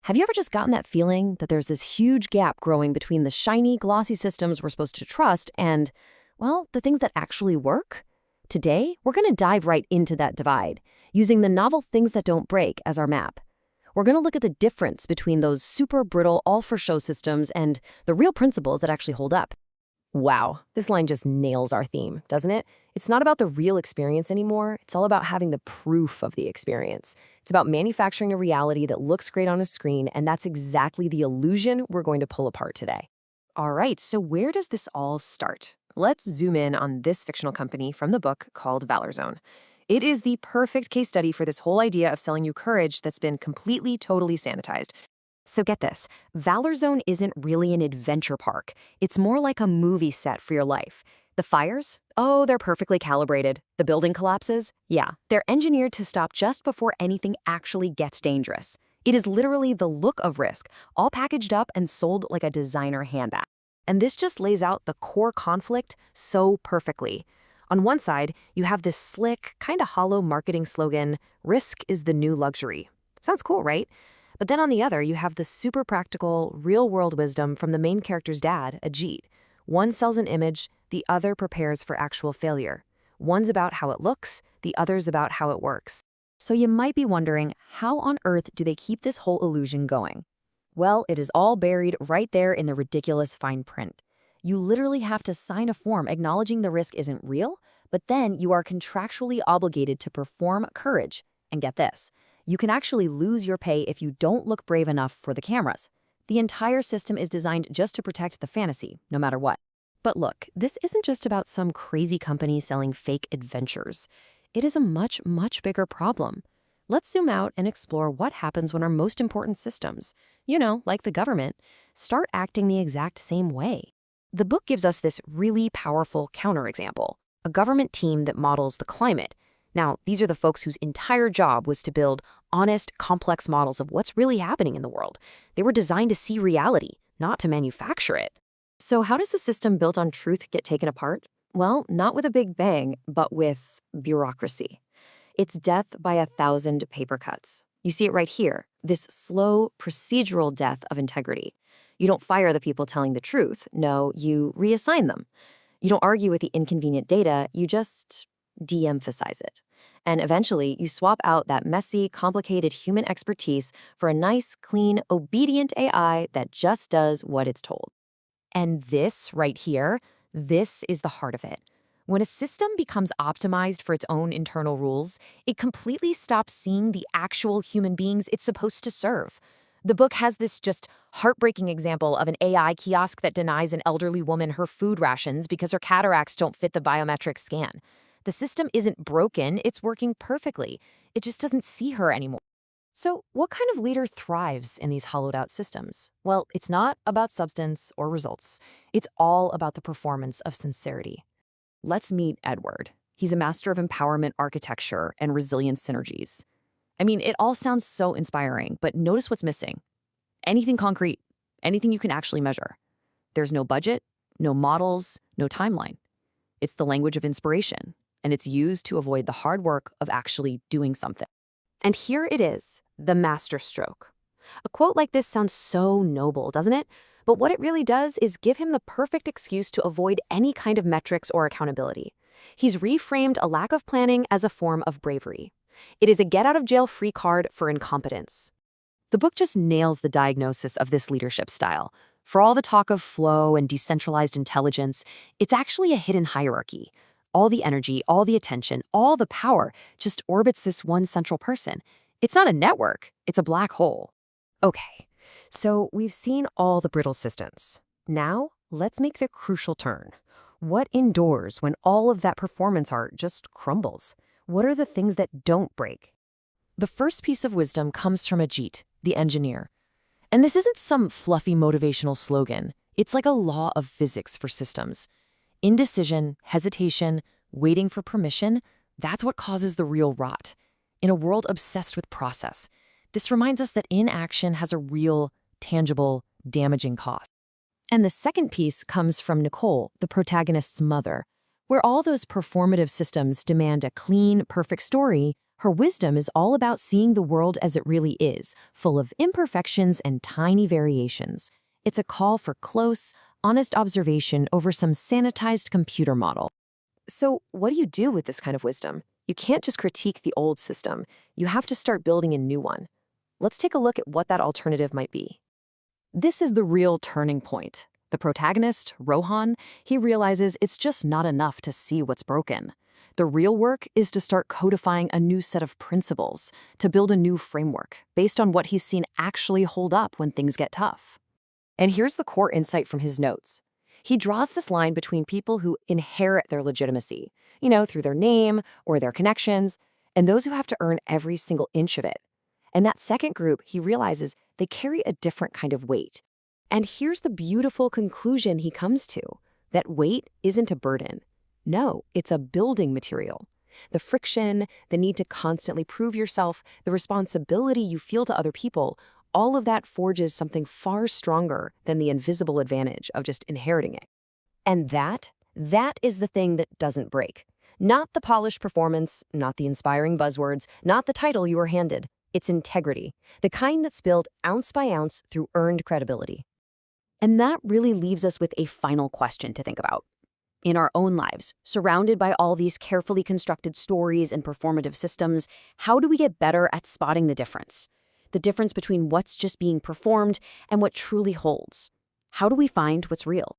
Have you ever just gotten that feeling that there's this huge gap growing between the shiny, glossy systems we're supposed to trust and, well, the things that actually work? Today, we're going to dive right into that divide, using the novel Things That Don't Break as our map. We're going to look at the difference between those super brittle, all-for-show systems and the real principles that actually hold up. Wow, this line just nails our theme, doesn't it? It's not about the real experience anymore. It's all about having the proof of the experience. It's about manufacturing a reality that looks great on a screen, and that's exactly the illusion we're going to pull apart today. All right, so where does this all start? Let's zoom in on this fictional company from the book called Valorzone. It is the perfect case study for this whole idea of selling you courage that's been completely, totally sanitized. So get this, Valorzone isn't really an adventure park. It's more like a movie set for your life. The fires? Oh, they're perfectly calibrated. The building collapses? Yeah, they're engineered to stop just before anything actually gets dangerous. It is literally the look of Risk, all packaged up and sold like a designer handbag. And this just lays out the core conflict so perfectly. On one side, you have this slick, kind of hollow marketing slogan, "Risk is the new luxury." Sounds cool, right? But then on the other, you have the super practical, real-world wisdom from the main character's dad, Ajit. One sells an image, the other prepares for actual failure. One's about how it looks, the other's about how it works. So you might be wondering, how on earth do they keep this whole illusion going? Well, it is all buried right there in the ridiculous fine print. You literally have to sign a form acknowledging the risk isn't real, but then you are contractually obligated to perform courage. And get this, you can actually lose your pay if you don't look brave enough for the cameras. The entire system is designed just to protect the fantasy, no matter what. But look, this isn't just about some crazy company selling fake adventures. It is a much, much bigger problem. Let's zoom out and explore what happens when our most important systems, like the government, start acting the exact same way. The book gives us this really powerful counterexample, a government team that models the climate. Now, these are the folks whose entire job was to build honest, complex models of what's really happening in the world. They were designed to see reality, not to manufacture it. So how does the system built on truth get taken apart? Well, not with a big bang, but with bureaucracy. It's death by 1,000 paper cuts. You see it right here, this slow, procedural death of integrity. You don't fire the people telling the truth. No, you reassign them. You don't argue with the inconvenient data, you just de-emphasize it. And eventually, you swap out that messy, complicated human expertise for a nice, clean, obedient AI that just does what it's told. And this right here, this is the heart of it. When a system becomes optimized for its own internal rules, it completely stops seeing the actual human beings it's supposed to serve. The book has this just heartbreaking example of an AI kiosk that denies an elderly woman her food rations because her cataracts don't fit the biometric scan. The system isn't broken, it's working perfectly. It just doesn't see her anymore. So, what kind of leader thrives in these hollowed-out systems? Well, it's not about substance or results. It's all about the performance of sincerity. Let's meet Edward. He's a master of empowerment architecture and resilience synergies. I mean, it all sounds so inspiring, but notice what's missing. Anything concrete, anything you can actually measure. There's no budget, no models, no timeline. It's the language of inspiration, and it's used to avoid the hard work of actually doing something. And here it is, the masterstroke. A quote like this sounds so noble, doesn't it? But what it really does is give him the perfect excuse to avoid any kind of metrics or accountability. He's reframed a lack of planning as a form of bravery. It is a get-out-of-jail-free card for incompetence. The book just nails the diagnosis of this leadership style. For all the talk of flow and decentralized intelligence, it's actually a hidden hierarchy. All the energy, all the attention, all the power just orbits this one central person. It's not a network, it's a black hole. Okay, so we've seen all the brittle systems. Now, let's make the crucial turn. What endures when all of that performance art just crumbles? What are the things that don't break? The first piece of wisdom comes from Ajit, the engineer. And this isn't some fluffy motivational slogan. It's like a law of physics for systems. Indecision, hesitation, waiting for permission, that's what causes the real rot. In a world obsessed with process, this reminds us that inaction has a real, tangible, damaging cost. And the second piece comes from Nicole, the protagonist's mother, where all those performative systems demand a clean, perfect story, Her wisdom is all about seeing the world as it really is, full of imperfections and tiny variations. It's a call for close, honest observation over some sanitized computer model. So, what do you do with this kind of wisdom? You can't just critique the old system. You have to start building a new one. Let's take a look at what that alternative might be. This is the real turning point. The protagonist, Rohan, he realizes it's just not enough to see what's broken. The real work is to start codifying a new set of principles, to build a new framework based on what he's seen actually hold up when things get tough. And here's the core insight from his notes. He draws this line between people who inherit their legitimacy, through their name or their connections, and those who have to earn every single inch of it. And that second group, he realizes they carry a different kind of weight. And here's the beautiful conclusion he comes to, that weight isn't a burden. No, it's a building material. The friction, the need to constantly prove yourself, the responsibility you feel to other people, all of that forges something far stronger than the invisible advantage of just inheriting it. And that is the thing that doesn't break. Not the polished performance, not the inspiring buzzwords, not the title you were handed. It's integrity, the kind that's built ounce by ounce through earned credibility. And that really leaves us with a final question to think about. In our own lives, surrounded by all these carefully constructed stories and performative systems, how do we get better at spotting the difference? The difference between what's just being performed and what truly holds. How do we find what's real?